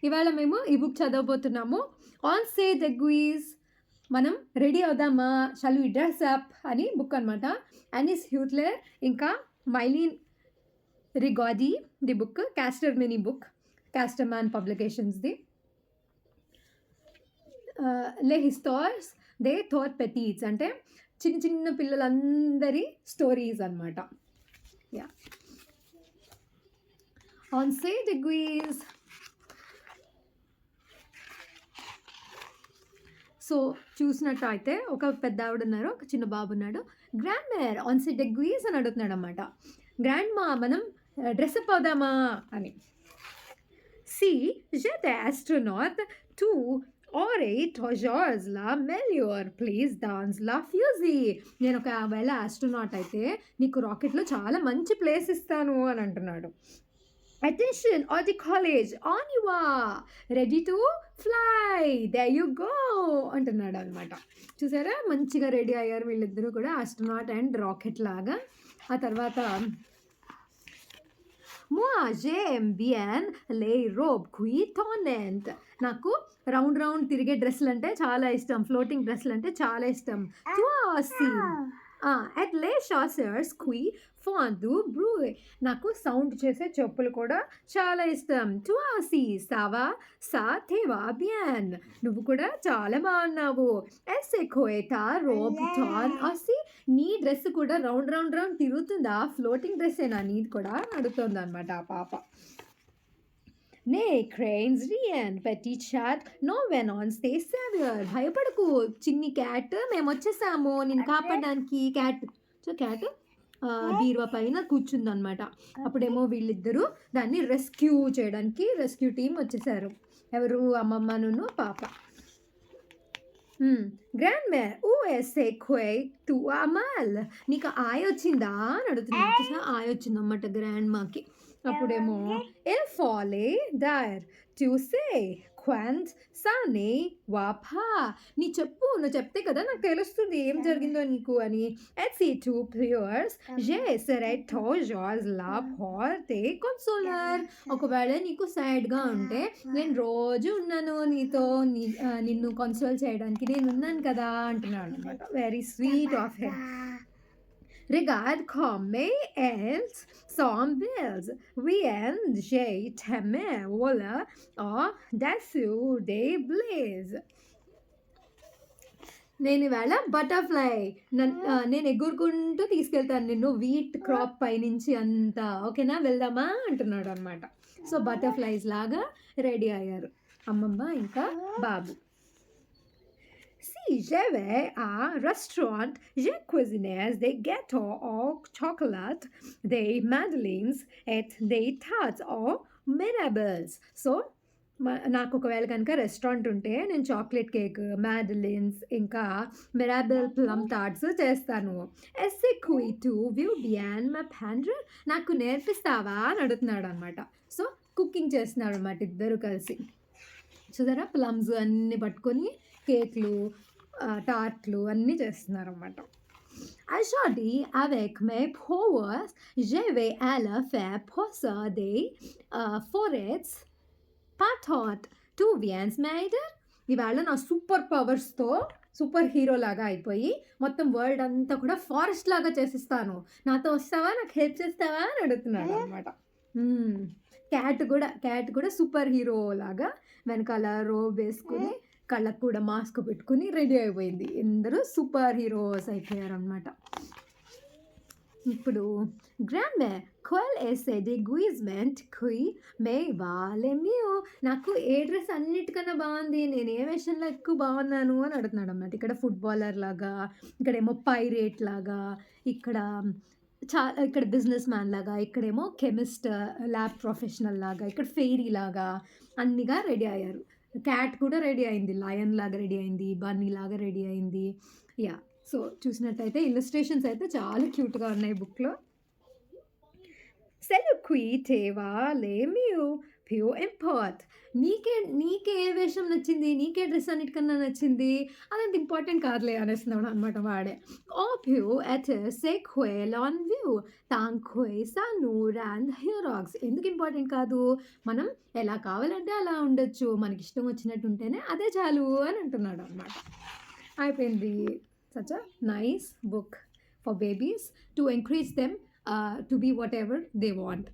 ఇవాళ మేము ఈ బుక్ చదవబోతున్నాము. ఆన్ సే ద గ్వీజ్, మనం రెడీ అవుదామా, షల్ వి డ్రెస్ అప్ అని బుక్ అనమాట. అనిస్ హ్యూట్లర్ ఇంకా మైలీన్ రిగాడి ది book. Castor mini book, Casterman పబ్లికేషన్స్ది. లే హిస్టార్స్ దే థాట్ పెటీట్స్ అంటే చిన్న చిన్న పిల్లలందరి స్టోరీస్ అనమాట. యా, ఆన్ సే ద గ్వీజ్. సో చూసినట్టు అయితే ఒక పెద్ద ఆవిడ ఉన్నారు, ఒక చిన్న బాబు ఉన్నాడు. గ్రాండ్ మేర్ ఆన్ సే ద గ్వీజ్ అని అడుగుతున్నాడు అనమాట. గ్రాండ్ మా, మనం డ్రెస్అప్ అవుదామా అని. సి జెట్ ఆస్ట్రోనాట్ టు ఆరేట్ జార్జ్ లా మెల్యూర్ ప్లీజ్ డాన్స్ లా ఫ్యూజీ. నేను ఒకవేళ ఆస్ట్రోనాట్ అయితే నీకు రాకెట్లో చాలా మంచి ప్లేస్ ఇస్తాను అని అంటున్నాడు. Attention, all the college, on you are, ready to fly, there you go అంటున్నాడు అనమాట. చూసారా, మంచిగా రెడీ అయ్యారు వీళ్ళిద్దరూ కూడా, ఆస్ట్రోనాట్ అండ్ రాకెట్ లాగా. ఆ తర్వాత moi j'aime bien les robes cuitonnantes, నాకు రౌండ్ రౌండ్ తిరిగే డ్రెస్సులు అంటే చాలా ఇష్టం, ఫ్లోటింగ్ డ్రెస్సులు అంటే చాలా ఇష్టం. toi aussi at les chasseurs qui font du bruit, నాకు సౌండ్ చేసే చెప్పులు కూడా చాలా ఇష్టం. toi aussi ça va ça te va bien, నువ్వు కూడా చాలా బాగున్నావు. ऐसे quoi ta robe ton aussi, నీ డ్రెస్ కూడా రౌండ్ రౌండ్ రౌండ్ తిరుగుతుందా, ఫ్లోటింగ్ డ్రెస్ ఏనా నీది కూడా అడుగుతుంది అనమాట ఆ పాప. నే క్రెయిన్స్ రియన్ పెట్టి చాట్ నో వెన్ ఆన్ స్టే సేవియర్, భయపడకు చిన్ని క్యాట్, మేము వచ్చేసాము నిన్ను కాపాడడానికి. క్యాట్ క్యాట్ బీరువా పైన కూర్చుందనమాట. అప్పుడేమో వీళ్ళిద్దరూ దాన్ని రెస్క్యూ చేయడానికి రెస్క్యూ టీం వచ్చేసారు. ఎవరు, అమ్మమ్మను పాప. గ్రాండ్ మేర్ ఊ ఎస్ఏ క్వే టు అమల్, నీకు ఆయ వచ్చిందా అని అడుగుతున్నా. ఆయ వచ్చిందన్నమాట గ్రాండ్ మాకి. అప్పుడేమో ఎల్ ఫాలే డైర్ చూసే క్వాంట్ సానే వాపా, నీ చెప్పు, నువ్వు చెప్తే కదా నాకు తెలుస్తుంది ఏం జరిగిందో నీకు అని. ఎట్సీ టూ ప్యూర్స్ జే సెరెట్ జార్జ్ లాప్ హార్టే కన్సోలర్, ఒకవేళ నీకు సాడ్గా ఉంటే నేను రోజు ఉన్నాను నీతో, నిన్ను కన్సోల్ చేయడానికి నేను ఉన్నాను కదా అంటున్నాడు అనమాట. Very sweet of him. Regarde comme elles sont belles, rien j'ai temme voilà dessous des blazes. నేను ఇవాళ బటర్ఫ్లై, నేను ఎగురుకుంటూ తీసుకెళ్తాను నిన్ను వీట్ క్రాప్ పైనుంచి అంతా, ఓకేనా వెళ్దామా అంటున్నాడు అనమాట. సో బటర్ఫ్లైస్ లాగా రెడీ అయ్యారు అమ్మమ్మ ఇంకా బాబు. Si je vais à un restaurant, je cuisine des gâteaux au chocolat, des madeleines et des tartes au mirabelles. So నాకు ఒకవేళ కనుక రెస్టారెంట్ ఉంటే నేను చాక్లెట్ కేక్, మ్యాడలిన్స్ ఇంకా మిరాబెల్ ప్లమ్ టార్ట్స్ చేస్తాను. ఎస్సే క్వీ టు వ్యూ బియాన్ మా ప్యాండ్ర, నాకు నేర్పిస్తావా అని అడుగుతున్నాడు అనమాట. సో కుకింగ్ చేస్తున్నాడు అనమాట ఇద్దరు కలిసి. చూసారా, ప్లమ్స్ అన్నీ పట్టుకొని కేక్లు, టార్ట్లు అన్నీ చేస్తున్నారు అన్నమాట. Aujourd'hui, avec mes powers, je vais aller faire pousser des forêts partout. Tu viens m'aider? ఇవాళ నా సూపర్ పవర్స్తో సూపర్ హీరో లాగా అయిపోయి మొత్తం వరల్డ్ అంతా కూడా ఫారెస్ట్ లాగా చేసిస్తాను, నాతో వస్తావా, నాకు హెల్ప్ చేస్తావా అని అడుగుతున్నాడు అనమాట. క్యాట్ కూడా సూపర్ హీరో లాగా వెనకాల రోబ్ వేసుకుని కళ్ళకు కూడా మాస్క్ పెట్టుకుని రెడీ అయిపోయింది. అందరూ సూపర్ హీరోస్ అయిపోయారు అనమాట. ఇప్పుడు గ్రాండ్ మే క్వెల్ ఎసే ది గ్విజ్మెంట్ క్వి మే వాలే మ్యూ, నాకు ఏ డ్రెస్ అన్నిటికన్నా బాగుంది, నేను ఏ వేషన్లో ఎక్కువ బాగున్నాను అని అడుగుతున్నాడు అన్నమాట. ఇక్కడ ఫుట్బాలర్ లాగా, ఇక్కడేమో పైరేట్ లాగా, ఇక్కడ బిజినెస్ మ్యాన్ లాగా, ఇక్కడేమో కెమిస్ట్ ల్యాబ్ ప్రొఫెషనల్ లాగా, ఇక్కడ ఫెయిరీ లాగా అన్నిగా రెడీ అయ్యారు. క్యాట్ కూడా రెడీ అయింది, లయన్ లాగా రెడీ అయింది, బన్నీ లాగా రెడీ అయింది. యా, సో చూసినట్టయితే ఇల్లస్ట్రేషన్స్ అయితే చాలా క్యూట్గా ఉన్నాయి బుక్లో. సెల్యుక్వి తేవా లేమియు ప్యూ ఇంపార్ట్. నీకే ఏ వేషం నచ్చింది? నీకే డ్రెస్ అన్నిటికన్నా నచ్చింది? అదంత ఇంపార్టెంట్ కాదులే అనేస్తున్నాడు అనమాట వాడే. ప్యూ ఎట్ సెక్వే లాన్ వ్యూ తాంక్వే సాను ర్యాండ్ హియరాక్స్. ఎందుకు ఇంపార్టెంట్ కాదు? మనం ఎలా కావాలంటే అలా ఉండొచ్చు. మనకిష్టం వచ్చినట్టు ఉంటేనే అదే చాలు అని అంటున్నాడు అనమాట. అయిపోయింది. Such a nice book for babies to encourage them to be whatever they want.